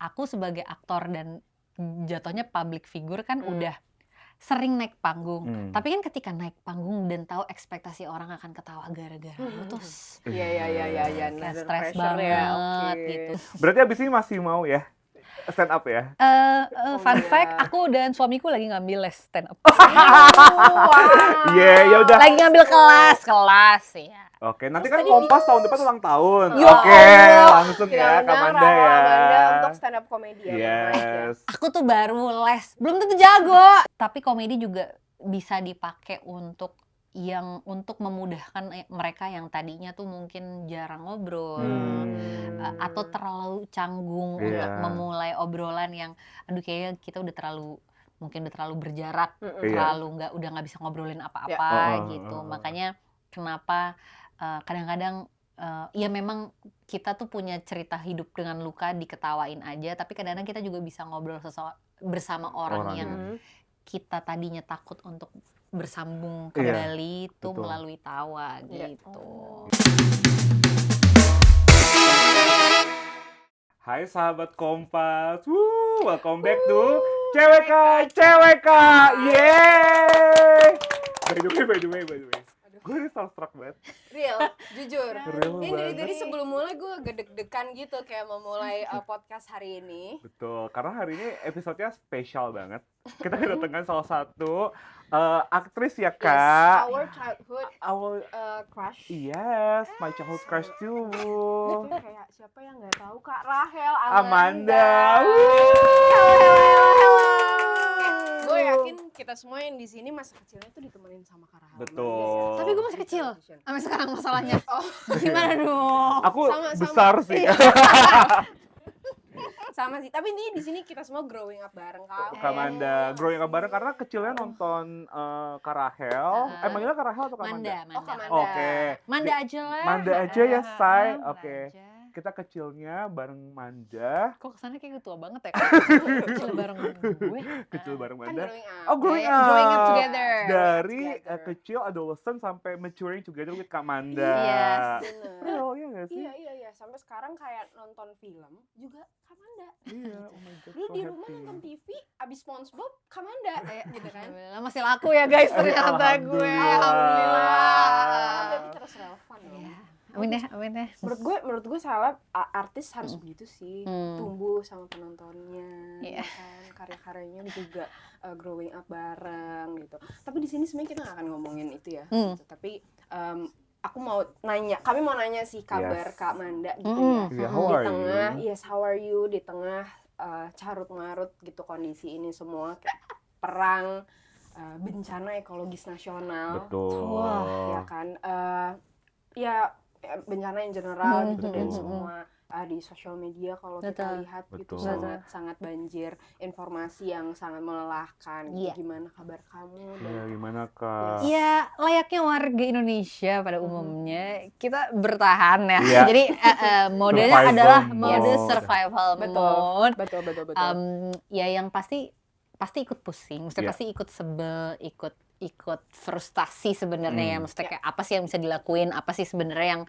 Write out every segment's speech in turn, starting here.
aku sebagai aktor dan jatuhnya public figure kan udah sering naik panggung. Tapi kan ketika naik panggung dan tahu ekspektasi orang akan ketawa gara-gara lu tuh Iya. kayak stres banget gitu. Berarti abis ini masih mau ya stand up ya? Fun fact, aku dan suamiku lagi ngambil les stand up. Iya, ya udah. Lagi ngambil kelas ya. Oke, nanti kan Kompas tahun depan ulang tahun. Ya Oke, Allah. langsung ya Kak Manda ya. Untuk stand up comedy ya. Yes. Aku tuh baru les, belum tentu jago. Tapi komedi juga bisa dipakai untuk memudahkan mereka yang tadinya tuh mungkin jarang ngobrol atau terlalu canggung untuk memulai obrolan yang aduh kayaknya kita udah terlalu berjarak, udah nggak bisa ngobrolin apa-apa gitu. Makanya kenapa kadang-kadang ya memang kita tuh punya cerita hidup dengan luka diketawain aja, tapi kadang-kadang kita juga bisa ngobrol bersama orang yang kita tadinya takut untuk bersambung kembali tuh melalui tawa gitu. Hai sahabat Kompas, welcome back to Cewek Kak, yeay! By the way, gue ini starstruck banget. Real, jujur. Real Ini banget. dari sebelum mulai gue gedeg-degan gitu kayak memulai podcast hari ini. Betul, karena hari ini episodenya spesial banget. Kita kedatangan salah satu aktris ya Kak. Yes, our childhood crush. Yes, my childhood crush too. Itu kayak siapa yang nggak tahu Kak Rahel Amanda. Gue yakin kita semua yang di sini masa kecilnya tuh ditemenin sama Kak Rahel. Betul. Tapi gue masih kecil sampai sekarang masalahnya. Gimana dong? Aku Sama. besar sih. Sama sih, tapi ini di sini kita semua growing up bareng Kak. Kak Manda, growing up bareng karena kecilnya nonton Kak Rahel. Manggilnya Kak Rahel atau Kak Manda? Oh, Kak Manda. Oke. Manda aja lah. Manda aja ya, Say. Manda Oke. aja. Kita kecilnya bareng Manda. Kok kesannya kayak tua banget ya? Kecil bareng gue. Kecil bareng Kan Manda. growing up. Oh, growing Yeah, growing up up. together. Dari Together. kecil, adolescent, sampai maturing together with Kak Manda. Yes. Bener. Oh, iya gak sih? Iya. Sampai sekarang kayak nonton film juga Kak Manda. Iya, oh my God, Dulu so di rumah happy. nonton TV, abis SpongeBob, Kak Manda kayak gitu kan. Alhamdulillah masih laku ya guys ternyata gue. Alhamdulillah. Berarti terus relevan dong. Iya. Amin ya. Menurut gue salah artis harus begitu sih, Hmm. tumbuh sama penontonnya, Iya. kan karya-karyanya juga growing up bareng gitu. Tapi di sini sebenarnya kita nggak akan ngomongin itu ya, gitu. Tapi kami mau nanya sih kabar Yes. Kak Manda gitu Yeah, ya. how Di are tengah, you? yes how are you, di tengah carut marut gitu kondisi ini semua kayak perang, bencana ekologis nasional. Betul. Wah, Ya kan, ya bencana yang general gitu dan semua di sosial media kalau kita Betul. lihat gitu Betul. sangat banjir informasi yang sangat melelahkan. Iya. Gimana kabar kamu? Ya, gimana Kak? Ya layaknya warga Indonesia pada umumnya kita bertahan ya. Iya. Jadi modenya Survival adalah mode. mode survival mode. Betul. Ya yang pasti ikut pusing, maksudnya Iya. pasti ikut sebel, ikut frustasi sebenarnya ya, maksudnya kayak apa sih yang bisa dilakuin, apa sih sebenarnya yang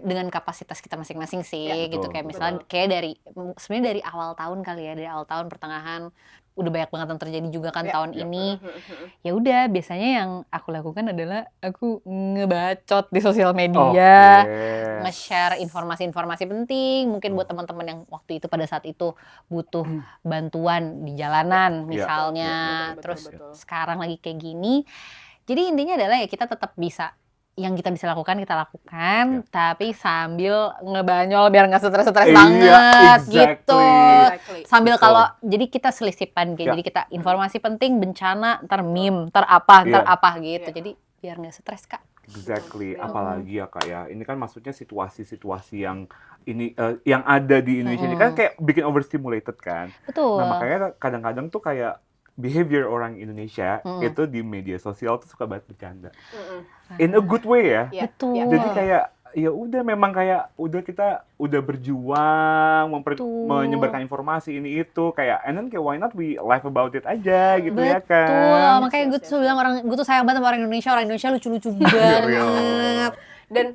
dengan kapasitas kita masing-masing sih, Ya, gitu. betul, Kayak misalnya kayak sebenarnya dari awal tahun kali ya, dari awal tahun pertengahan udah banyak banget yang terjadi juga kan tahun ini. Ya udah, biasanya yang aku lakukan adalah aku ngebacot di sosial media. Oke. Nge-share informasi-informasi penting mungkin buat teman-teman yang waktu itu pada saat itu butuh bantuan di jalanan misalnya. Betul, Terus betul. sekarang lagi kayak gini. Jadi intinya adalah ya kita tetap bisa, yang kita bisa lakukan kita lakukan, tapi sambil ngebanyol biar nggak stres-stres Iya, banget exactly. gitu. Exactly. Sambil Betul. kalau jadi kita selisipan kayak Ya. jadi kita informasi penting, bencana, ntar meme, ntar apa gitu. Iya. Jadi biar nggak stres Kak. Exactly, Betul. apalagi ya Kak ya, ini kan maksudnya situasi-situasi yang ini yang ada di Indonesia ini kan kayak bikin overstimulated kan. Betul. Nah makanya kadang-kadang tuh kayak behavior orang Indonesia itu di media sosial tuh suka banget bercanda. In a good way ya. Iya, Betul. iya. Jadi kayak ya udah memang kayak kita udah berjuang Betul. menyebarkan informasi ini itu kayak and then kayak why not we live about it aja gitu ya kan. Betul, makanya Yes, gue yes, tuh bilang gue tuh sayang banget sama orang Indonesia lucu-lucu Real. banget. Dan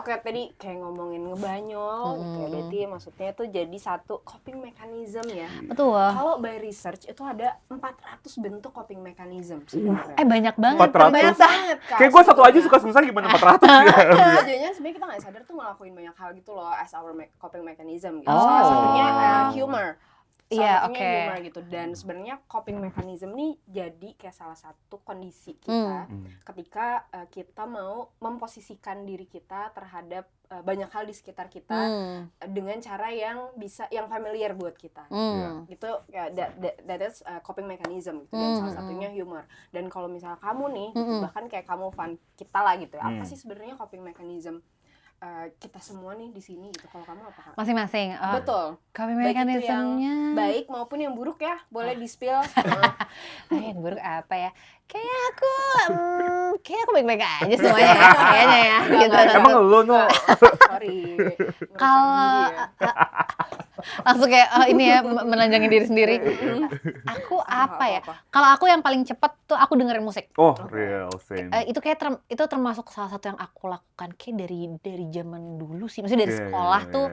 Oke, tadi kayak ngomongin ngebanyol gitu ya. Berarti maksudnya itu jadi satu coping mechanism ya. Betul. Kalau by research itu ada 400 bentuk coping mechanism sebenarnya. Banyak banget. 400. Banyak banget Kak. Kayak gue satu aja suka susah gimana 400 ya. Jadinya sebenarnya kita nggak sadar tuh ngelakuin banyak hal gitu loh as our coping mechanism gitu. Oh. Salah satunya humor. Iya, Salah satunya oke. humor gitu. Dan sebenarnya coping mechanism nih jadi kayak salah satu kondisi kita ketika kita mau memposisikan diri kita terhadap banyak hal di sekitar kita dengan cara yang bisa yang familiar buat kita. Gitu ya, that is coping mechanism gitu. Dan salah satunya humor. Dan kalau misalnya kamu nih gitu, bahkan kayak kamu fun kita lah gitu ya. Apa sih sebenarnya coping mechanism kita semua nih di sini gitu? Kalau kamu apa Kak? Masing-masing. Betul. Coping Baik itu yang mechanism-nya. baik maupun yang buruk ya, boleh di-spill. Yang buruk apa ya? Kayak aku baik-baik aja semuanya ya, kayaknya ya. Gitu. Emang lu no? Sorry. Kalau langsung kayak ini ya menanjangin diri sendiri. Aku apa ya? Kalau aku yang paling cepat tuh aku dengerin musik. Oh, real same. Itu kayak itu termasuk salah satu yang aku lakukan kayak dari zaman dulu sih. Maksudnya dari sekolah tuh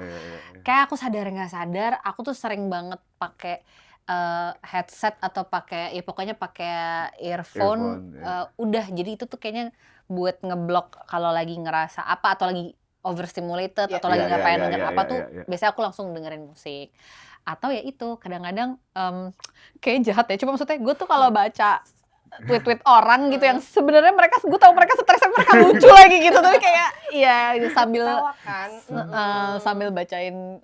kayak aku sadar nggak sadar aku tuh sering banget pakai headset atau pakai ya pokoknya pakai earphone. Udah jadi itu tuh kayaknya buat ngeblok kalau lagi ngerasa apa atau lagi overstimulated atau lagi ngapain apa tuh biasanya aku langsung dengerin musik. Atau ya itu kadang-kadang kayak jahat ya, cuma maksudnya gue tuh kalau baca tweet-tweet orang gitu yang sebenarnya gue tahu mereka stres, mereka lucu lagi gitu, tapi kayak ya sambil sambil bacain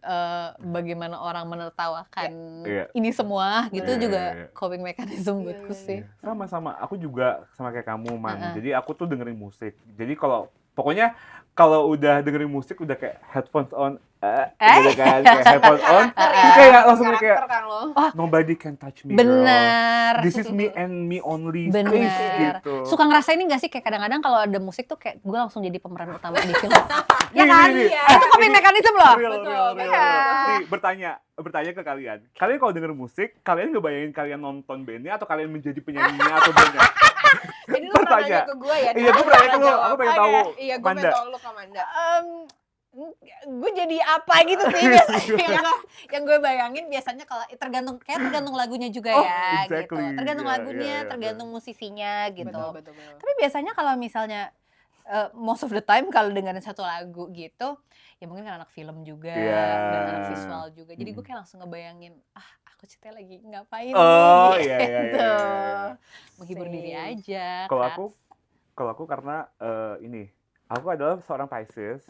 bagaimana orang menertawakan ini semua gitu juga coping mechanism buatku sih. Sama aku juga sama kayak kamu Man. Jadi aku tuh dengerin musik. Jadi pokoknya kalau udah dengerin musik udah kayak headphones on gitu kan, kayak headphones on kayak langsung kayak nobody can touch me bener girl. This is me and me only bener gitu. Suka ngerasain ini gak sih kayak kadang-kadang kalau ada musik tuh kayak gue langsung jadi pemeran utama di film ya kan? Itu coping mechanism loh. Real. Nih, bertanya ke kalian kalau denger musik kalian ngebayangin kalian nonton bandnya atau kalian menjadi penyanyinya atau bandnya? Ini lu pernah nanya ke gue ya? Iya, gue pernah nanya ke lu, aku pengen tahu. Iya, gue pengen tahu lu Kamanda. Gue jadi apa gitu sih biasanya yang gue bayangin biasanya kalau tergantung lagunya juga ya gitu. Tergantung lagunya, tergantung musisinya gitu. Betul. Tapi biasanya kalau misalnya most of the time kalau dengerin satu lagu gitu, ya mungkin kan anak film juga dan anak visual juga. Jadi gue kayak langsung ngebayangin, aku ceritanya lagi ngapain nih gitu. Menghibur diri aja. Kalau aku karena ini aku adalah seorang Pisces,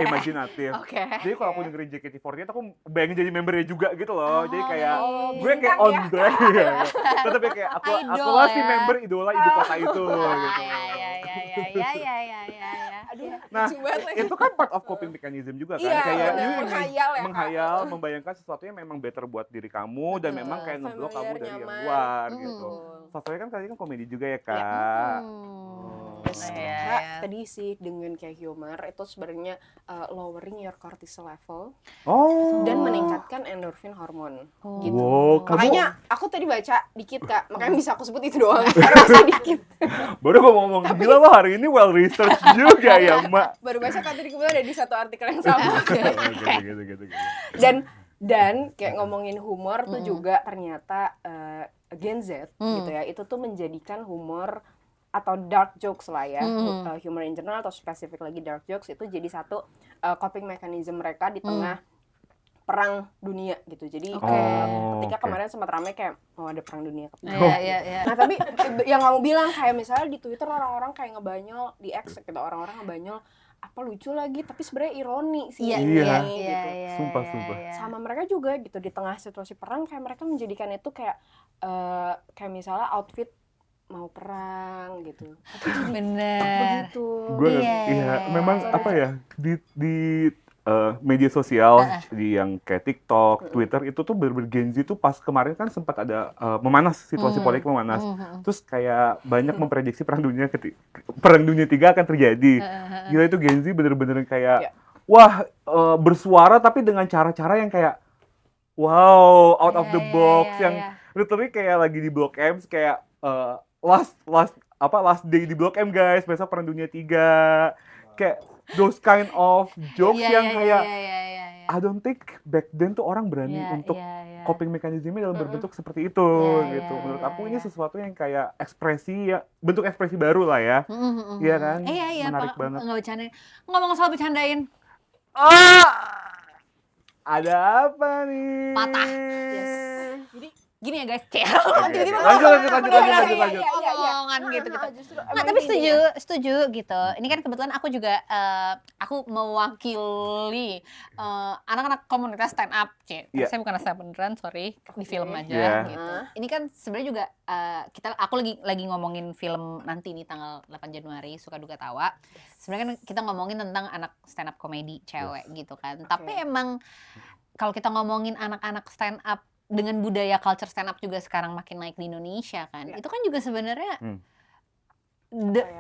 imajinatif. Jadi kalau aku dengerin JKT48, aku bayangin jadi membernya juga gitu loh. Jadi kayak gue kayak on brand ya. Tetapi kayak aku lah si member idola ibu kota itu gitu. Nah, itu kan part of coping mechanism juga kan. Kayak menghayal, membayangkan sesuatu yang memang better buat diri kamu dan memang kayak ngeblok kamu dari yang luar gitu. Soalnya kan kalian kan komedi juga ya Kak. Tadi sih dengan kayak humor itu sebenarnya lowering your cortisol level dan meningkatkan endorphin hormon gitu. Makanya aku tadi baca dikit Kak, makanya bisa aku sebut itu doang karena dikit. Baru gue ngomong gila lo hari ini well research juga ya Mbak. Baru baca kan tadi kebetulan ada di satu artikel yang sama. Gitu. Dan kayak ngomongin humor tuh juga ternyata Gen Z gitu ya, itu tuh menjadikan humor atau dark jokes lah ya, humor in general atau spesifik lagi dark jokes itu jadi satu coping mechanism mereka di tengah perang dunia gitu. Jadi ketika kemarin sempat ramai kayak ada perang dunia ketiga. Nah tapi yang kamu bilang kayak misalnya di Twitter orang-orang kayak ngebanyol di X gitu, orang-orang ngebanyol apa lucu lagi tapi sebenarnya ironi sih gitu. Sumpah. Sama mereka juga gitu di tengah situasi perang kayak mereka menjadikan itu kayak misalnya outfit mau perang gitu. Bener. Begitu. Gue memang apa ya di media sosial di yang kayak TikTok, Twitter itu tuh Gen Z tuh pas kemarin kan sempat ada memanas, situasi politik memanas. Terus kayak banyak memprediksi perang dunia 3 akan terjadi. Gila itu Gen Z bener-bener kayak bersuara tapi dengan cara-cara yang kayak wow, out of the box yang literally kayak lagi di Blok M kayak last day di Blok M guys, besok perang dunia 3. Kayak those kind of jokes Iya, yang iya, kayak iya, iya, iya, iya. I don't think back then tuh orang berani Iya, untuk iya, iya. coping mechanismnya dalam berbentuk seperti itu Iya, gitu. iya, Menurut iya, aku ini iya. sesuatu yang kayak ekspresi ya, bentuk ekspresi baru lah ya. Iya kan? Iya, iya, Menarik banget. nggak bercandain. Ngomong soal bercandain, Ah! Ada apa nih? patah. Yes. Jadi gini ya guys, cel. Oke, Tiba-tiba oke. Lanjut. lanjut. Iya. Omongan gitu. Justru Nggak, tapi setuju gitu. Ini kan kebetulan aku juga aku mewakili anak-anak komunitas stand up, Iya. Saya bukan stand up beneran, sorry, di film Oke. aja Iya. gitu. Ini kan sebenarnya juga aku lagi ngomongin film nanti nih tanggal 8 Januari, Suka Duka Tawa. Sebenarnya kan kita ngomongin tentang anak stand up komedi cewek gitu kan. Tapi emang kalau kita ngomongin anak-anak stand up dengan budaya culture stand up juga sekarang makin naik di Indonesia kan. Itu kan juga sebenarnya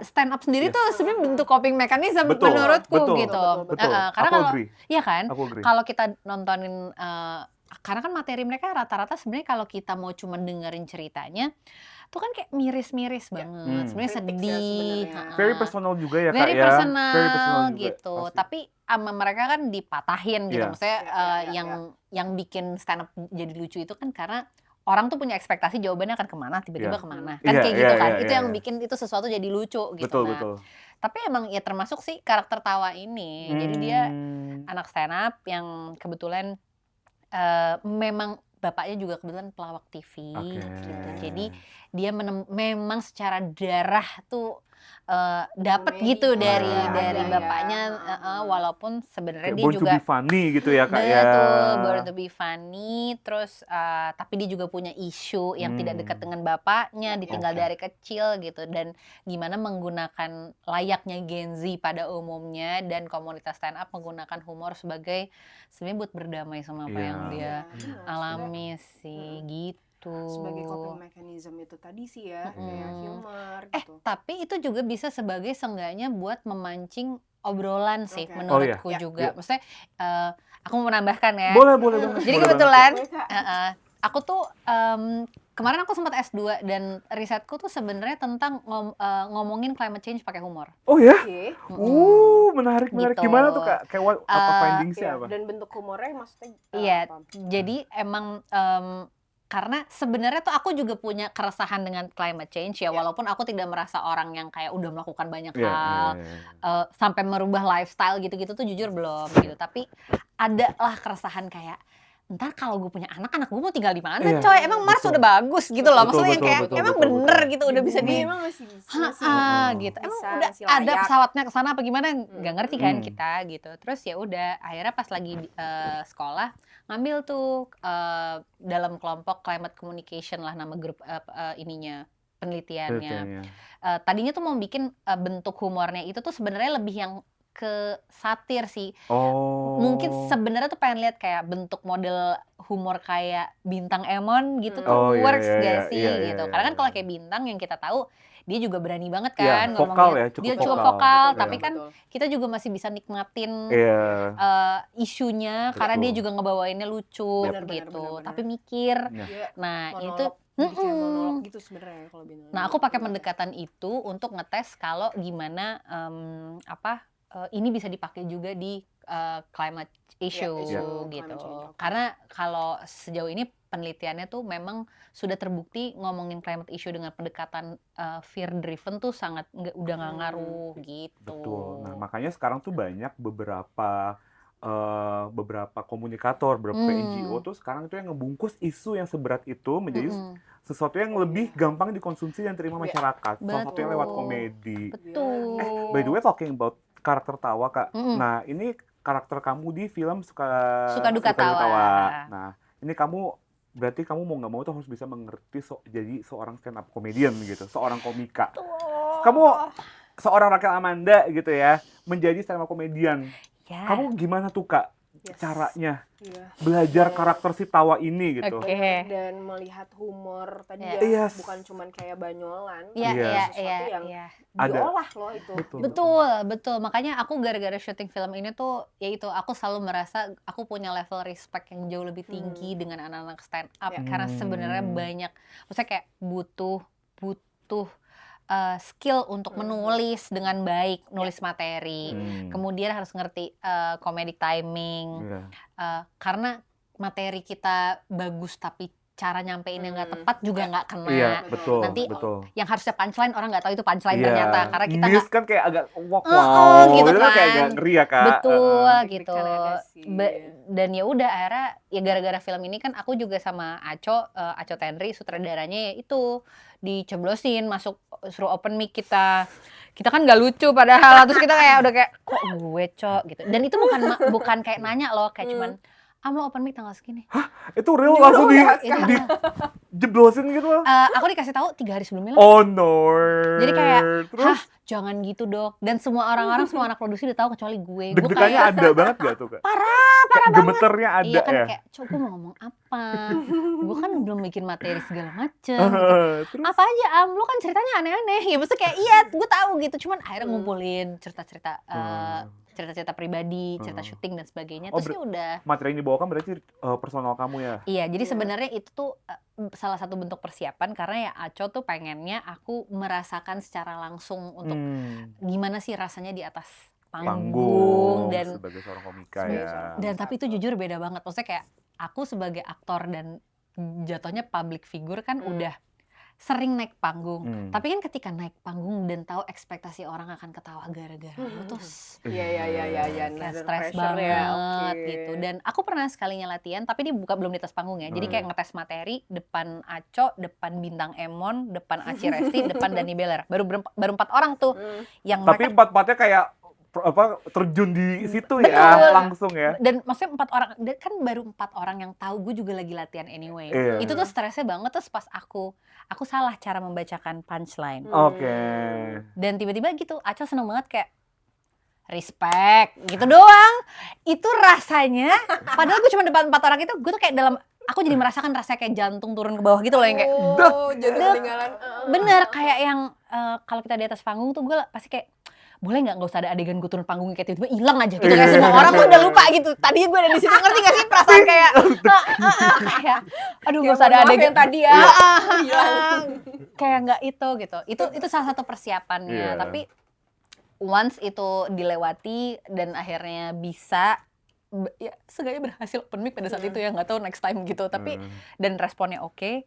stand up sendiri tuh sebenarnya bentuk coping mechanism menurutku gitu. Betul. Karena Aku kalau agree. iya kan, Aku agree. kalau kita nontonin karena kan materi mereka rata-rata sebenarnya kalau kita mau cuma dengerin ceritanya tuh kan kayak miris-miris banget. Sebenarnya Kritik ya sedih. sebenarnya. Very personal juga ya Kak Very ya. personal, Very personal juga, gitu. pasti. Tapi sama mereka kan dipatahin gitu. Iya. Maksudnya Iya. yang bikin stand up jadi lucu itu kan karena orang tuh punya ekspektasi jawabannya akan kemana, tiba-tiba Iya. kemana. Kan Iya, kayak gitu iya, kan. iya, Itu iya, yang iya. bikin itu sesuatu jadi lucu gitu. Betul, Nah, betul. tapi emang ya termasuk sih karakter Tawa ini. Jadi dia anak stand up yang kebetulan memang bapaknya juga kebetulan pelawak TV gitu. Jadi dia memang secara darah tuh dapat Komedi gitu juga dari ada ya. bapaknya, walaupun sebenarnya Kayak dia Born to juga be funny gitu ya Kak ya. betul, Born to be funny, terus tapi dia juga punya isu yang tidak dekat dengan bapaknya, ditinggal dari kecil gitu, dan gimana menggunakan layaknya Gen Z pada umumnya dan komunitas stand up menggunakan humor sebagai sebenarnya buat berdamai sama apa yang dia alami sih gitu. Sebagai coping mechanism itu tadi sih ya, kayak humor gitu. Tapi itu juga bisa sebagai seenggaknya buat memancing obrolan sih Oke. menurutku Iya. juga. Maksudnya aku mau menambahkan ya. Boleh banget. Jadi boleh kebetulan banget. aku tuh kemarin aku sempat S2 dan risetku tuh sebenarnya tentang ngomongin climate change pakai humor. Oh ya? Oke. Menarik. Gitu. Gimana tuh Kak? Kayak apa findings-nya Iya, apa? dan bentuk humornya maksudnya Iya, apa? jadi emang karena sebenarnya tuh aku juga punya keresahan dengan climate change ya, walaupun aku tidak merasa orang yang kayak udah melakukan banyak hal, sampai merubah lifestyle gitu-gitu tuh jujur belum gitu. Tapi ada lah keresahan kayak, ntar kalau gue punya anak gue mau tinggal di mana coy? Emang Mars udah bagus gitu loh, maksudnya yang kayak emang bener gitu udah bisa di Emang masih gitu. Emang bisa, udah masih ada layak. pesawatnya ke sana apa gimana nggak ngerti kan kita gitu. Terus ya udah akhirnya pas lagi sekolah ngambil tuh dalam kelompok climate communication lah nama grup penelitiannya. Tadinya tuh mau bikin bentuk humornya itu tuh sebenarnya lebih yang ke satir sih. Mungkin sebenarnya tuh pengen lihat kayak bentuk model humor kayak Bintang Emon gitu tuh works gak sih gitu. Karena kan kalau kayak Bintang yang kita tahu dia juga berani banget kan vokal ngomongnya. ya, cukup Dia cukup vokal. vokal, Betul, tapi kan kita juga masih bisa nikmatin isunya karena dia juga ngebawainnya lucu gitu. Tapi mikir. Nah, itu jadi kayak monolog gitu sebenarnya kalau Bintang. Nah, aku pakai pendekatan itu untuk ngetes kalau gimana ini bisa dipakai juga di climate issue gitu. Karena kalau sejauh ini penelitiannya tuh memang sudah terbukti ngomongin climate issue dengan pendekatan fear driven tuh sangat udah nggak ngaruh gitu. Betul. Nah, makanya sekarang tuh banyak beberapa komunikator, beberapa NGO tuh sekarang itu yang ngebungkus isu yang seberat itu menjadi sesuatu yang lebih gampang dikonsumsi dan terima masyarakat. Salah satunya lewat komedi. Betul. By the way, talking about karakter Tawa Kak. Nah, ini karakter kamu di film Suka Duka Tawa. Nah, ini berarti kamu mau nggak mau tuh harus bisa mengerti jadi seorang stand up comedian gitu, seorang komika. Kamu seorang Rachel Amanda gitu ya, menjadi stand up comedian. Kamu gimana tuh Kak caranya belajar karakter si Tawa ini gitu? Dan melihat humor tadi bukan cuman kayak banyolan, sesuatu yang diolah loh itu. Betul. Makanya aku gara-gara syuting film ini tuh, yaitu aku selalu merasa aku punya level respect yang jauh lebih tinggi dengan anak-anak stand up karena sebenarnya banyak, maksudnya kayak butuh skill untuk menulis dengan baik, nulis materi. Kemudian harus ngerti comedic timing. Karena materi kita bagus tapi cara nyampeinnya nggak tepat juga nggak kena. Iya, betul. Nanti betul. yang harusnya punchline orang nggak tahu itu punchline Iya. ternyata karena kita Miss nggak kan kayak agak wow, gitu itu kan. kayak agak ngeri ya Kak. betul gitu. Deg-degan ada sih. Dan ya udah akhirnya ya gara-gara film ini kan aku juga sama Aco Tenri sutradaranya ya itu diceblosin masuk suruh open mic kita kan nggak lucu padahal terus kita kayak udah kayak kok gue Cok gitu. Dan itu bukan kayak nanya loh kayak cuman lo open mic tanggal segini. Itu real langsung Itu dijeblosin gitu loh. aku dikasih tahu 3 hari sebelumnya. Oh no. Jadi kayak, terus jangan gitu dok. Dan semua orang-orang, semua anak produksi udah tahu kecuali gue. Gue deg-degannya kayak ada banget gak tuh Kak? parah banget. Gemeternya ada Iya kan ya. kayak, coba gue mau ngomong apa? Gue kan belum bikin materi segala macem. Gitu. Terus Apa aja lo kan ceritanya aneh-aneh. Ya maksudnya kayak iya, gue tahu gitu. Cuman akhirnya ngumpulin cerita-cerita cerita-cerita pribadi, cerita syuting dan sebagainya. Terus ya udah. materi yang dibawakan berarti personal kamu ya? Iya, jadi sebenarnya itu tuh salah satu bentuk persiapan karena ya Aco tuh pengennya aku merasakan secara langsung untuk gimana sih rasanya di atas panggung dan sebagai seorang komika ya. dan tapi itu jujur beda banget. Maksudnya kayak aku sebagai aktor dan jatuhnya public figure kan udah sering naik panggung. Tapi kan ketika naik panggung dan tahu ekspektasi orang akan ketawa gara-gara lu terus Iya. kayak stres banget gitu. Dan aku pernah sekalinya latihan, tapi ini belum di atas panggung ya. Jadi kayak ngetes materi depan Aco, depan Bintang Emon, depan Aci Resti, depan Dani Beller. Baru 4 orang tuh yang Tapi mereka empat-empatnya kayak terjun di situ Betul. ya, langsung ya. dan maksudnya 4 orang kan baru 4 orang yang tahu gue juga lagi latihan anyway. Iya. Itu tuh stresnya banget terus pas aku salah cara membacakan punchline. Oke. Dan tiba-tiba gitu Aco seneng banget kayak respect gitu doang. Itu rasanya padahal gue cuma depan 4 orang itu gue tuh kayak aku jadi merasakan rasanya kayak jantung turun ke bawah gitu loh yang kayak jadi ketinggalan. bener kayak yang kalau kita di atas panggung tuh gue pasti kayak boleh nggak usah ada adegan gue turun panggung kayak tiba-tiba hilang aja gitu kayak semua orang tuh udah lupa gitu. Tadi gue ada di situ ngerti gak sih perasaan kayak kayak aduh nggak usah ada adegan yang tadi ya. kayak nggak itu gitu. Itu salah satu persiapannya. Tapi once itu dilewati dan akhirnya bisa ya seenggaknya berhasil open mic pada saat itu ya nggak tahu next time gitu. Tapi dan responnya oke.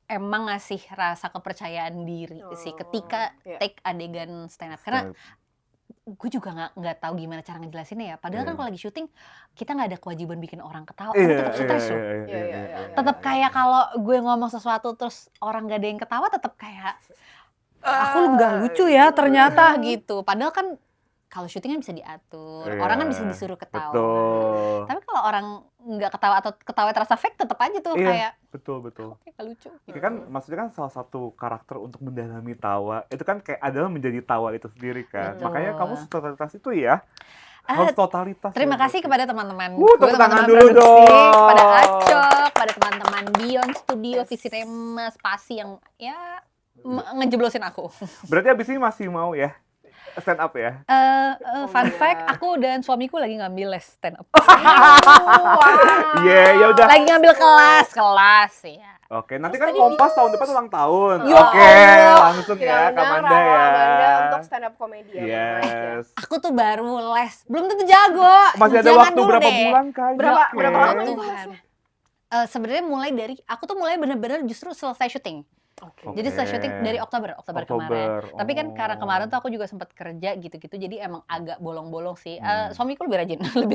Emang ngasih rasa kepercayaan diri sih ketika take adegan stand up karena gue juga nggak tahu gimana cara ngejelasinnya ya. Padahal kan kalau lagi syuting kita nggak ada kewajiban bikin orang ketawa, tapi tetap stres loh. Tetap kayak kalau gue ngomong sesuatu terus orang nggak ada yang ketawa, tetap kayak aku nggak lucu ya ternyata gitu. Padahal kan kalau syuting kan bisa diatur, orang kan bisa disuruh ketawa. Betul. Tapi kalau orang nggak ketawa atau ketawa terasa fake, tetap aja tuh kayak betul. kayak lucu. Gitu. Kan maksudnya kan salah satu karakter untuk mendalami tawa itu kan kayak adalah menjadi tawa itu sendiri kan. Betul. Makanya kamu totalitas itu ya harus totalitas. Terima kasih kepada teman-teman tepuk tangan dulu produksi, dong. kepada Acok, kepada teman-teman Beyond Studio, Visirema, Spasi yang ya ngejeblosin aku. Berarti abis ini masih mau ya stand up ya? Fun fact, aku dan suamiku lagi ngambil les stand up. Ya udah. Lagi ngambil kelas ya. Oke, nanti kan Kompas tahun depan ulang tahun. Ya Oke, Allah. langsung ya Kak Manda ya. Amanda untuk stand up comedy ya. Yes. Aku tuh baru les, belum tentu jago. Masih ada Jangan waktu dulu berapa deh. bulan Kak? Berapa Oke. lama itu Tuhan. lesnya? Sebenarnya aku tuh mulai bener-bener justru selesai syuting. Jadi selesai syuting dari Oktober kemarin. Tapi kan karena kemarin tuh aku juga sempat kerja gitu-gitu, jadi emang agak bolong-bolong sih. Suamiku lebih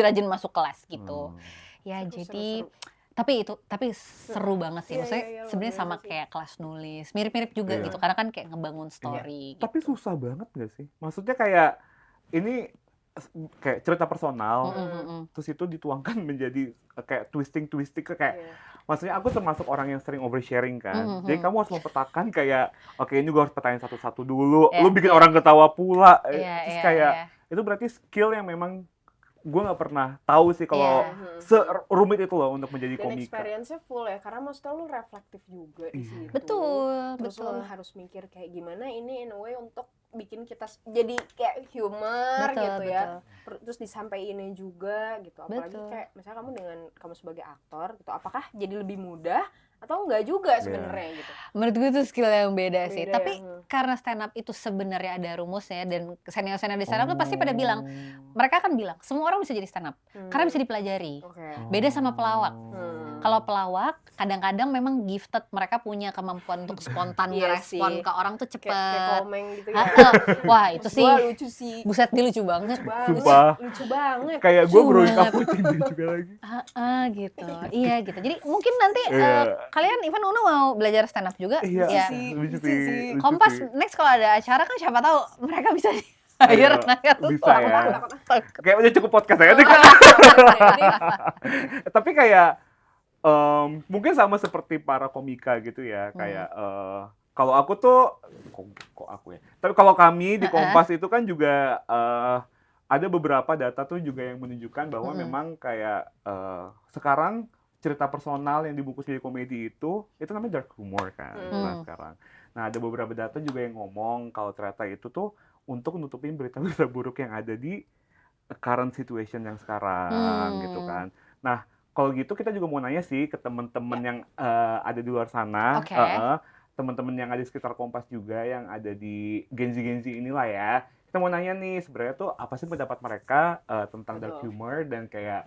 rajin masuk kelas gitu. Ya jadi Seru. tapi seru banget sih. Maksudnya Iya, sebenarnya sama kayak kelas nulis, mirip-mirip juga gitu. Karena kan kayak ngebangun story. Gitu. Tapi susah banget gak sih? Maksudnya kayak ini kayak cerita personal, terus itu dituangkan menjadi kayak twisting kayak maksudnya aku termasuk orang yang sering oversharing kan, jadi kamu harus mempetakan kayak oke ini gue harus petain satu-satu dulu, lu bikin orang ketawa pula, terus kayak itu berarti skill yang memang gue nggak pernah tahu sih kalau serumit itu loh untuk menjadi Dan komika. experience-nya full ya, karena maksudnya lu reflektif juga di situ. Betul. Terus lu harus mikir kayak gimana ini in a way untuk bikin kita jadi kayak humor gitu ya. Terus disampaikannya juga gitu. Apalagi kayak misalnya kamu sebagai aktor gitu, apakah jadi lebih mudah Atau enggak juga sebenarnya gitu? Menurut gue itu skill yang beda sih. Beda Tapi karena stand up itu sebenarnya ada rumusnya dan senior-senior di stand up tuh pasti pada bilang, mereka akan bilang semua orang bisa jadi stand up karena bisa dipelajari. Beda sama pelawak. Kalau pelawak kadang-kadang memang gifted, mereka punya kemampuan untuk spontan ngerespon ke orang tuh cepet. Kayak komeng gitu ya. Wah itu sih, lucu sih. buset dia lucu banget. Sumpah. Lucu banget. Kayak gue growing banget. up kucing juga lagi. Gitu. Iya gitu. Jadi mungkin nanti kalian Ivan Uno mau belajar stand up juga? Iya. Lucu sih. Kompas next kalau ada acara kan siapa tahu mereka bisa hire bisa ya. Kayak udah cukup podcast ya. Tapi kayak mungkin sama seperti para komika gitu ya, kayak kalau aku tuh kok aku ya. Tapi kalau kami di Kompas itu kan juga ada beberapa data tuh juga yang menunjukkan bahwa memang kayak sekarang cerita personal yang dibungkus jadi komedi itu namanya dark humor kan. Nah sekarang. Nah ada beberapa data juga yang ngomong kalau ternyata itu tuh untuk nutupin berita-berita buruk yang ada di current situation yang sekarang gitu kan. Nah kalau gitu kita juga mau nanya sih ke teman-teman yang ada di luar sana, teman-teman yang ada di sekitar Kompas juga yang ada di Genzi-Genzi inilah ya. Kita mau nanya nih sebenarnya tuh apa sih pendapat mereka tentang dark humor dan kayak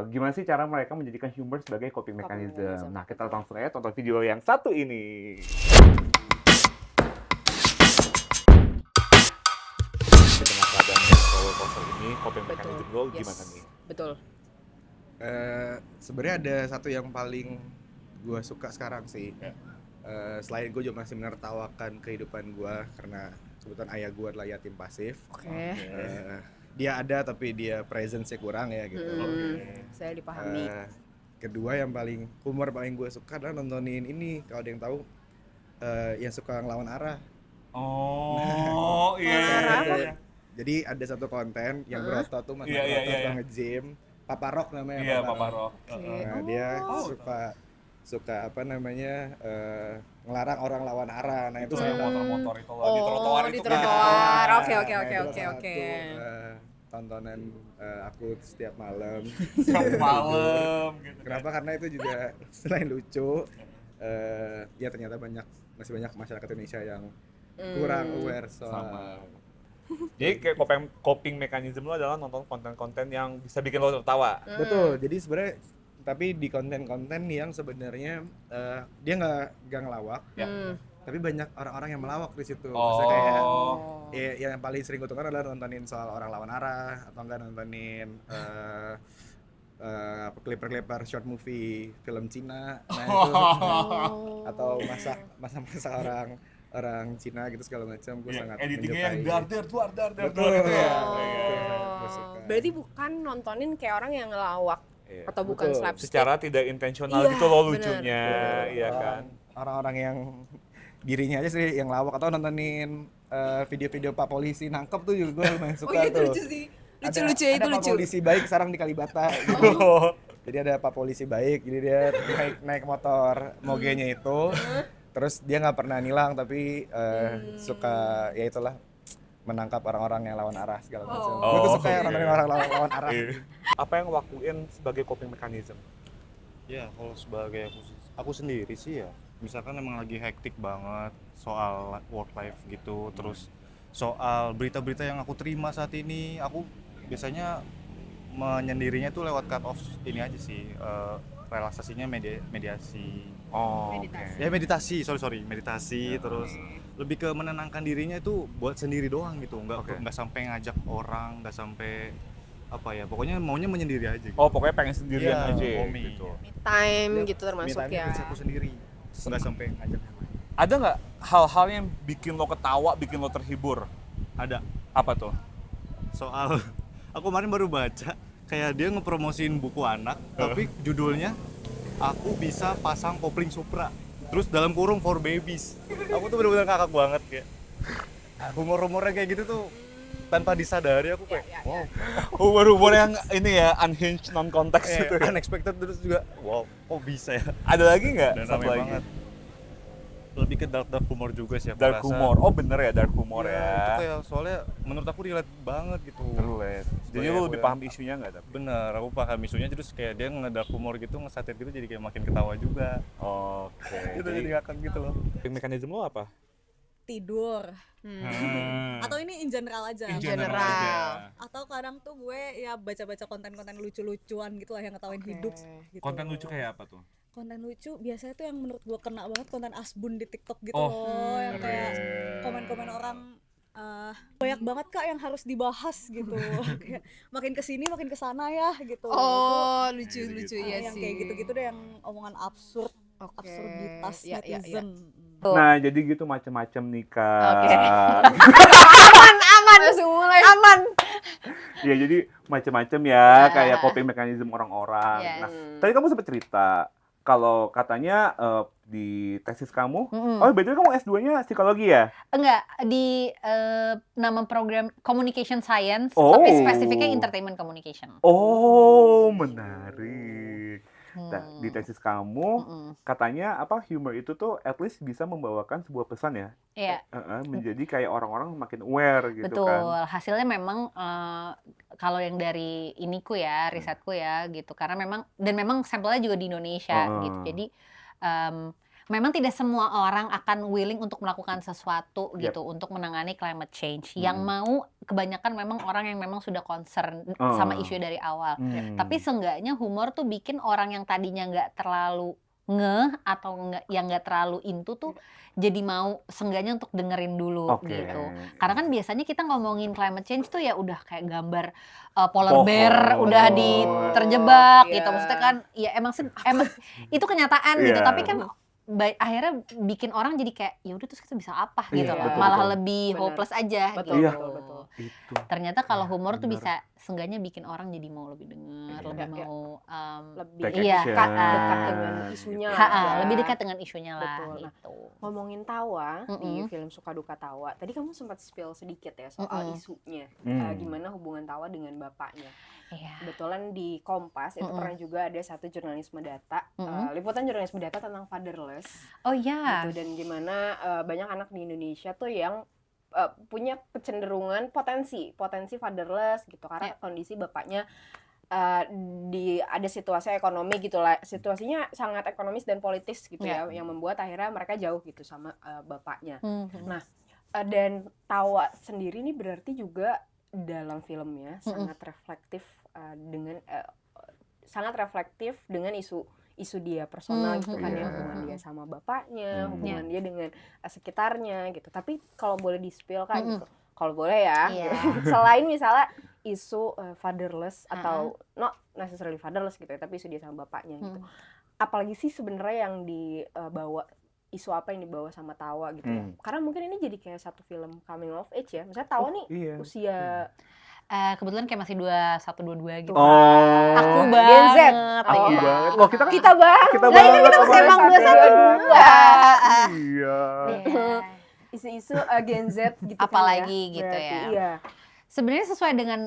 gimana sih cara mereka menjadikan humor sebagai coping mechanism. Nah kita langsung aja tonton video yang satu ini. Di tengah keadaan roller coaster ini, coping mechanism lo gimana nih? Betul. Sebenarnya ada satu yang paling gue suka sekarang sih. Selain gue juga masih menertawakan kehidupan gue karena kebetulan ayah gue adalah yatim pasif. Dia ada tapi dia presence-nya kurang ya gitu. Saya dipahami. Kedua yang paling humor paling gue suka adalah nontonin ini, kalau ada yang tahu yang suka ngelawan arah. Iya. Jadi ada satu konten yang berotot tuh otot nge-gym. Papa Rock namanya. Iya, Papa Rock. Nah, dia suka apa namanya ngelarang orang lawan arah. Nah, itu saya motor-motor itu loh di trotoar itu. Di trotoar. Oke. Tontonan aku setiap malam. Gitu. Kenapa? Karena itu juga selain lucu, ya ternyata masih banyak masyarakat Indonesia yang kurang aware soal. Jadi kayak coping mechanism lo adalah nonton konten-konten yang bisa bikin lo tertawa. Betul. Jadi sebenarnya tapi di konten-konten yang sebenarnya dia nggak ngelawak, tapi banyak orang-orang yang melawak di situ. Maksudnya kayak yang paling sering gue tonton adalah nontonin soal orang lawan arah atau enggak nontonin klipper short film Cina, nah itu atau masak orang Cina gitu segala macam. Gue sangat editingnya yang dar betul gitu ya. Berarti bukan nontonin kayak orang yang ngelawak atau bukan slapstick. Secara tidak intensional gitu loh lucunya, iya kan. Orang-orang yang dirinya aja sih yang lawak atau nontonin video-video Pak Polisi nangkep tuh juga gue lumayan suka tuh. Lucu sih. Lucu Ada itu Pak lucu. Polisi baik sekarang di Kalibata gitu. Jadi ada Pak Polisi baik, jadi dia naik motor mogenya itu. Terus dia nggak pernah nilang tapi suka ya itulah menangkap orang-orang yang lawan arah segala macam. Gue tuh suka nontonin orang lawan arah. Apa yang lakuin sebagai coping mechanism? Ya, kalau sebagai aku sendiri sih ya, misalkan emang lagi hektik banget soal work life gitu, terus soal berita-berita yang aku terima saat ini, aku biasanya menyendirinya tuh lewat cut off ini aja sih, relaksasinya mediasi. Ya meditasi, meditasi terus lebih ke menenangkan dirinya itu buat sendiri doang gitu, nggak sampai ngajak orang, nggak sampai apa ya, pokoknya maunya menyendiri aja gitu. Pokoknya pengen sendirian aja gitu. Me time gitu termasuk ya. Aku sendiri, nggak sampai ngajak yang lain. Ada nggak hal-hal yang bikin lo ketawa, bikin lo terhibur? Ada. Apa tuh? Soal aku kemarin baru baca kayak dia ngepromosiin buku anak, tapi judulnya Aku Bisa Pasang Kopling Supra, terus dalam kurung for babies. Aku tuh bener-bener ngakak banget kayak humor-humornya kayak gitu tuh tanpa disadari aku kayak wow. Humor-humor yang ini ya unhinged, non konteks gitu ya. Unexpected, terus juga wow kok bisa ya. Ada lagi nggak? Dan Satu ramai lagi. banget. lebih ke dark humor juga sih aku Dark rasa. humor. Oh bener ya dark humor Iya, ya. itu kayak soalnya menurut aku relate banget gitu. Relate. Jadi lu lebih paham isunya nggak tapi? Bener, aku paham isunya, terus kayak dia nge-dark humor gitu, nge-satir gitu, jadi kayak makin ketawa juga. Oke. Gitu, jadi ngakak gitu loh. Mekanisme lo apa? Tidur. Atau ini in general aja. In general. aja. Atau kadang tuh gue ya baca-baca konten-konten lucu-lucuan gitu lah yang ngetawain hidup gitu. Konten lucu kayak apa tuh? Konten lucu biasanya tuh yang menurut gue kena banget konten asbun di TikTok gitu Oh, loh, yang kayak keren. komen-komen orang banyak banget Kak yang harus dibahas gitu. Kayak makin kesini makin kesana ya gitu. Oh, lucu-lucu Itu, ya yang sih. kayak gitu-gitu deh, yang omongan absurd, absurditas Ya, ya, ya. netizen. Nah, jadi gitu macam-macam nih Kak. Oke. Aman. Langsung mulai. Aman. Ya jadi macam-macam ya, kayak coping mechanism orang-orang. Yes. Nah, tadi kamu sempat cerita kalau katanya di tesis kamu, oh betul kamu S2-nya psikologi ya? Enggak, di nama program Communication Science, Oh. tapi spesifiknya Entertainment Communication. Oh, menarik. Nah, di tesis kamu Mm-mm. katanya apa humor itu tuh at least bisa membawakan sebuah pesan ya, Iya, menjadi kayak orang-orang makin aware gitu betul. kan. Hasilnya memang kalau yang dari iniku ya, risetku ya gitu. Karena memang sampelnya juga di Indonesia gitu. Jadi memang tidak semua orang akan willing untuk melakukan sesuatu gitu untuk menangani climate change. Yang mau kebanyakan memang orang yang memang sudah concern sama isu dari awal. Tapi seenggaknya humor tuh bikin orang yang tadinya nggak terlalu ngeh atau yang nggak terlalu into tuh jadi mau seenggaknya untuk dengerin dulu gitu. Karena kan biasanya kita ngomongin climate change tuh ya udah kayak gambar polar bear udah terjebak gitu. Maksudnya kan ya emang itu kenyataan gitu. Tapi kan akhirnya bikin orang jadi kayak ya udah terus kita bisa apa gitu loh. betul, Malah betul. lebih hopeless aja Betul, gitu. betul. Itu. Ternyata kalau humor tuh benar. bisa seenggaknya bikin orang jadi mau lebih dengar, lebih mau Lebih Take iya, action. dekat dengan isunya lah ya. lebih dekat dengan isunya lah Betul. Nah, gitu. Ngomongin tawa di film Suka Duka Tawa, tadi kamu sempat spill sedikit ya soal isunya. Gimana hubungan Tawa dengan bapaknya. Iya. Kebetulan di Kompas itu pernah juga ada satu jurnalisme data, liputan jurnalisme data tentang fatherless. Oh iya. Gitu, dan gimana banyak anak di Indonesia tuh yang punya kecenderungan potensi fatherless gitu karena kondisi bapaknya ada situasi ekonomi gitu lah, situasinya sangat ekonomis dan politis gitu ya, yang membuat akhirnya mereka jauh gitu sama bapaknya. Nah, dan Tawa sendiri nih berarti juga dalam filmnya sangat reflektif dengan isu dia personal gitu kan ya, hubungan dia sama bapaknya, hubungan dia dengan sekitarnya gitu. Tapi kalau boleh di-spill kan gitu, kalau boleh ya, gitu. Selain misalnya isu fatherless atau not necessarily fatherless gitu ya, tapi isu dia sama bapaknya gitu. Apalagi sih sebenarnya yang dibawa, isu apa yang dibawa sama Tawa gitu ya. Karena mungkin ini jadi kayak satu film coming of age ya. Misalnya Tawa nih usia kebetulan kayak masih 21-22 gitu. Oh. Aku Gen Z. banget. Aku ya. banget. Loh, kita kan kita banget. kita Lah ini banget kita masih sama emang Gen Z. 21-22. Iya. Iya. Isu-isu Gen Z gitu Apalagi kan ya. gitu Berarti, ya. Iya. Sebenarnya sesuai dengan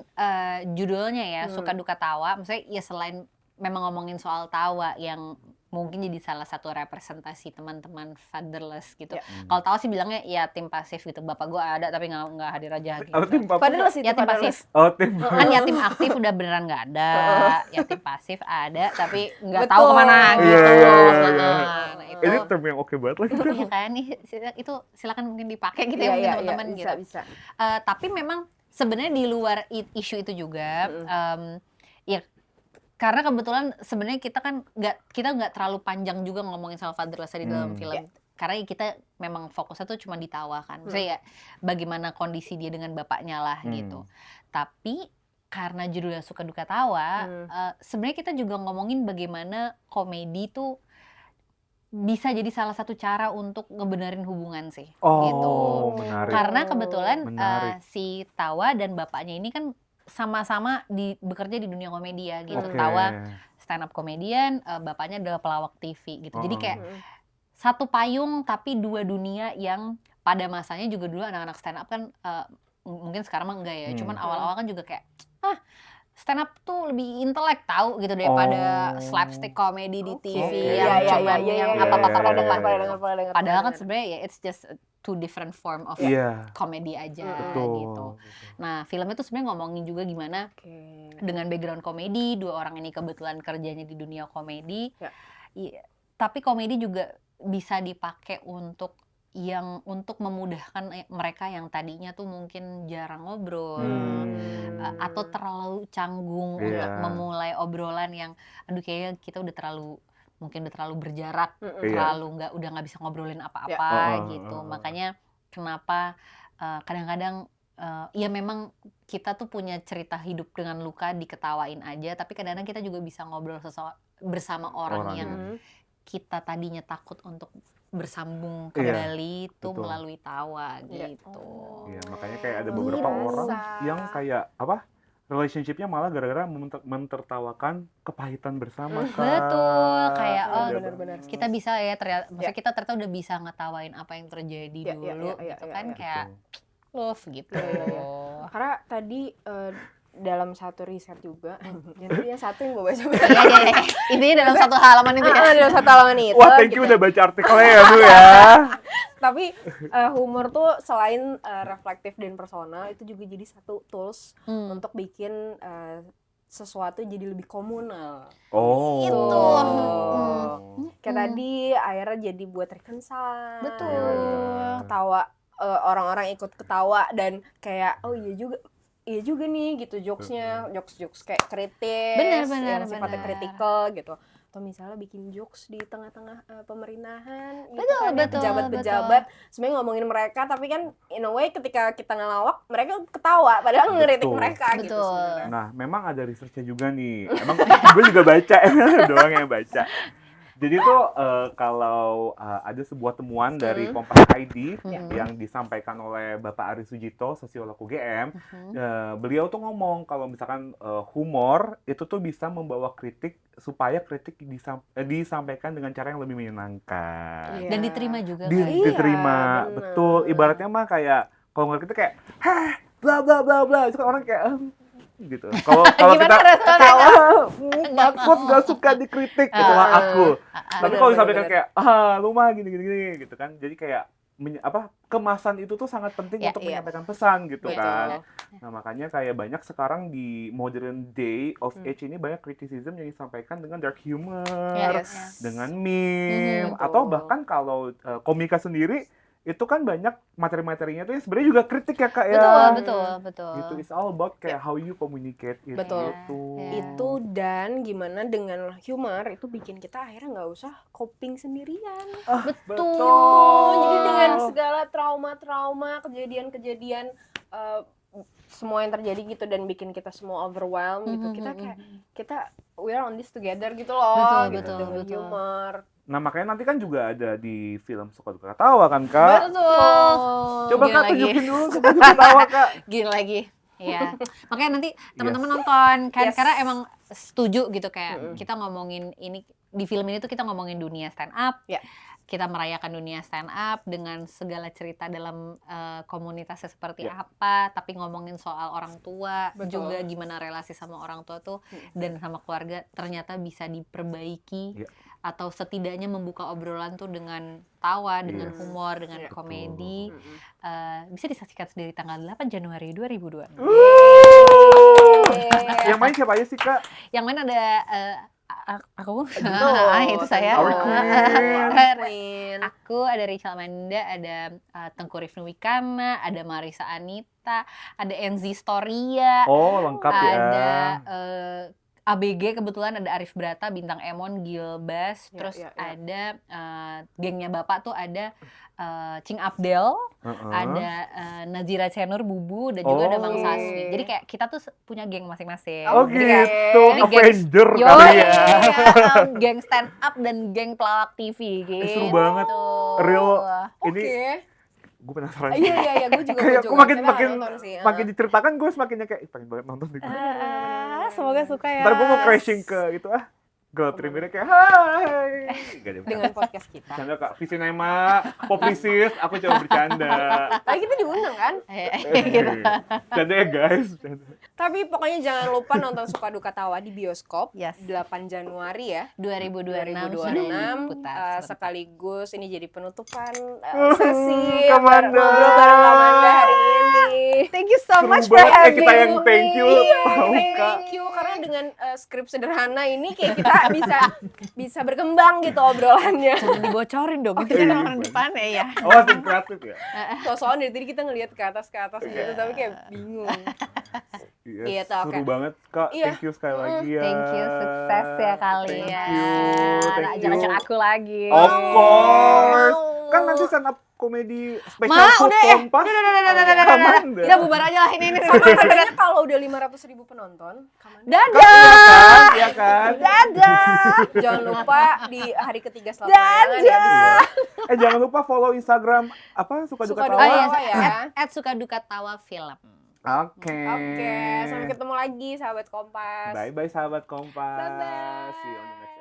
judulnya ya, Suka Duka Tawa. Maksudnya ya selain memang ngomongin soal tawa yang mungkin jadi salah satu representasi teman-teman fatherless gitu. Kalau Tawa sih bilangnya ya tim pasif gitu. Bapak gue ada tapi nggak hadir aja gitu. Oh, tim apa? Fatherless itu Ya tim pasif. Oh, tim. Kan yatim aktif udah beneran nggak ada, yatim pasif ada tapi nggak Betul. tahu kemana gitu. Iya. Nah, itu Ini term yang oke banget lagi. ya kan itu silakan mungkin dipakai gitu ya mungkin teman-teman gitu. Bisa. Tapi memang sebenarnya di luar isu itu juga ya karena kebetulan sebenarnya kita nggak terlalu panjang juga ngomongin soal fatherless di dalam film. Karena kita memang fokusnya tuh cuma di Tawa kan. Maksudnya ya bagaimana kondisi dia dengan bapaknya lah gitu. Tapi karena judulnya Suka Duka Tawa, sebenarnya kita juga ngomongin bagaimana komedi tuh bisa jadi salah satu cara untuk ngebenerin hubungan sih. Gitu. Menarik. Karena kebetulan Menarik. si Tawa dan bapaknya ini kan sama-sama bekerja di dunia komedi ya gitu. Oke. Tawa stand up comedian, bapaknya adalah pelawak TV gitu. Jadi kayak satu payung tapi dua dunia yang pada masanya juga dulu anak-anak stand up kan mungkin sekarang mah enggak ya. Cuman awal-awal kan juga kayak stand up tuh lebih intelek tahu gitu daripada Oh. slapstick comedy di TV Oke. yang Iya, cuman iya, yang iya, apa-apa iya, pernah iya, dengar. iya. Padahal kan sebenarnya ya it's just two different form of Iya, comedy aja betul. gitu. Nah, filmnya tuh sebenarnya ngomongin juga gimana Oke. dengan background komedi, dua orang ini kebetulan kerjanya di dunia komedi. Ya. Tapi komedi juga bisa dipakai untuk memudahkan mereka yang tadinya tuh mungkin jarang ngobrol atau terlalu canggung untuk Iya. memulai obrolan yang aduh kayaknya kita udah terlalu berjarak, Iya. udah nggak bisa ngobrolin apa-apa Ya. gitu. Makanya kenapa kadang-kadang ya memang kita tuh punya cerita hidup dengan luka diketawain aja, tapi kadang-kadang kita juga bisa ngobrol bersama orang yang kita tadinya takut untuk bersambung kembali tuh betul. melalui tawa Iya. gitu. Iya, makanya kayak ada beberapa Dirasa. orang yang kayak relationship-nya malah gara-gara mentertawakan kepahitan bersama kan. Betul, kayak benar-benar. kita bisa ya maksudnya kita ternyata udah bisa ngetawain apa yang terjadi Iya, iya, dulu iya, gitu iya, kan iya. kayak love gitu. Iya, iya. Karena tadi dalam satu riset juga, jadi yang satu yang gue baca. Iya. Intinya dalam satu halaman itu ya. Dalam satu halaman itu. Wah, thank you gitu. udah baca artikelnya ya, Bu ya. Tapi humor tuh selain reflektif dan personal, itu juga jadi satu tools untuk bikin sesuatu jadi lebih komunal. Oh. Itu. Kayak tadi akhirnya jadi buat reconcile. Betul. Ketawa, orang-orang ikut ketawa dan kayak oh iya juga nih gitu jokesnya, jokes kayak kritis, Benar, yang sifatnya benar. kritikal gitu. Atau misalnya bikin jokes di tengah-tengah pemerintahan gitu Betul, kan, ya, betul, pejabat-pejabat sebenarnya ngomongin mereka, tapi kan in a way ketika kita ngelawak mereka ketawa padahal ngeritik Betul. mereka gitu Betul. sebenarnya. Nah, memang ada research-nya juga nih. Emang gue juga baca, doang yang baca. Jadi tuh kalau ada sebuah temuan dari Kompas ID yang disampaikan oleh Bapak Ari Sujito, sosiolog UGM, beliau tuh ngomong kalau misalkan humor itu tuh bisa membawa kritik supaya kritik disampaikan dengan cara yang lebih menyenangkan. Iya. Dan diterima juga Di- kan. Iya, diterima, bener. betul. Ibaratnya mah kayak kalau ngeliat kita kayak, heh, bla bla bla bla, itu kan orang kayak gitu. Kalau Gimana kita responnya? tawa, takut gak suka dikritik, itulah aku. Tapi kalau disampaikan bener. kayak, lu mah gini gitu kan. Jadi kayak kemasan itu tuh sangat penting Ya, untuk iya. menyampaikan pesan gitu Betul. kan. Nah, makanya kayak banyak sekarang di modern day of age ini banyak criticism yang disampaikan dengan dark humor, Yes. dengan meme, Mhm. atau Betul. bahkan kalau komika sendiri itu kan banyak materi-materinya tuh yang sebenarnya juga kritik ya Kak ya. Betul. Gitu, it's all about kayak how you communicate it Betul. gitu. Ya. Itu dan gimana dengan humor itu bikin kita akhirnya nggak usah coping sendirian. Betul. Jadi dengan segala trauma-trauma, kejadian-kejadian semua yang terjadi gitu dan bikin kita semua overwhelmed gitu. Kita kayak we are on this together gitu loh. Betul, Dengan betul. humor. Nah, makanya nanti kan juga ada di film Suka Duka Tawa kan Kak? Betul. Coba Gini Kak lagi. tunjukin dulu Suka Duka Tawa Kak. Gini lagi. Iya. Makanya nanti teman-teman nonton kan Yes. karena emang setuju gitu kayak kita ngomongin ini di film ini tuh kita ngomongin dunia stand up. Ya. Kita merayakan dunia stand up dengan segala cerita dalam komunitasnya seperti apa, tapi ngomongin soal orang tua, Betul. juga gimana relasi sama orang tua tuh dan sama keluarga ternyata bisa diperbaiki Ya. atau setidaknya membuka obrolan tuh dengan tawa, dengan Yes. humor, dengan Ya. komedi. Bisa disaksikan sendiri tanggal 8 Januari 2002. Yang main siapa aja sih Kak? Yang main ada aku, Betul. itu saya. Our Queen. Aku ada Rachel Amanda, ada Tengku Rifnu Wikana, ada Marisa Anita, ada Enzi Storia, Oh, lengkap ya. ada ABG kebetulan ada Arif Brata, Bintang Emon, Gilbas, Ya, terus ya, ya. ada gengnya Bapak tuh ada Cing Abdel, ada Nazira Cenur, Bubu, dan juga ada Bang Oh. Saswi. Jadi kayak kita tuh punya geng masing-masing. Oh Jadi kayak gitu, ini geng- Avenger Yo, kali ya. geng stand up dan geng pelawak TV gitu. Seru banget. Real, ini Oke. gue penasaran. Iya, gue juga. Kayak gua aku juga. makin Coba makin nonton sih. makin diceritakan gue semakinnya kayak pengen banget nonton nih. Semoga suka ya. Ntar gue mau crashing ke itu Girl Premiere kayak hai. Gak ada dengan podcast kita. bercanda Kak, Visinema, Poplisis, aku coba bercanda. Tapi kita diundang kan? Gitu. Bercanda ya guys. Bercanda. Tapi pokoknya jangan lupa nonton Suka Duka Tawa di bioskop. Yes. 8 Januari ya. 2026 2026 sekaligus ini jadi penutupan sesi Kamanda. ngobrol bareng Kamanda hari ini. Thank you so Seru much for banget ya, having kita yang me. thank you. Tahu, Kak. Thank you karena dengan skrip sederhana ini kayak kita bisa berkembang gitu obrolannya. Jangan dibocorin dong, itu kan orang depannya ya. Oh, tim kreatif ya? Soalnya dari tadi kita ngelihat ke atas gitu tapi kayak bingung. Iya, Yes, oke. seru banget Kak. Iya. Thank you sekali lagi ya. Thank you, sukses ya kalian. Thank you. Jangan ajak aku lagi. Of course. Kan nanti stand up komedi spesial Food Kompas. Kamanda. Kita bubar aja lah ini. Sama katanya kalau udah 500.000 penonton, Kamanda. Dadah. Iya kan? Dadah. Jangan lupa di hari ketiga setelah penayangan ya bisa Jangan lupa follow Instagram apa suka duka Suka tawa. Duka Oh iya, Tawa ya. Suka Duka Tawa Film. Oke. Oke, sampai ketemu lagi sahabat Kompas. Bye bye sahabat Kompas. Bye-bye. See you on the next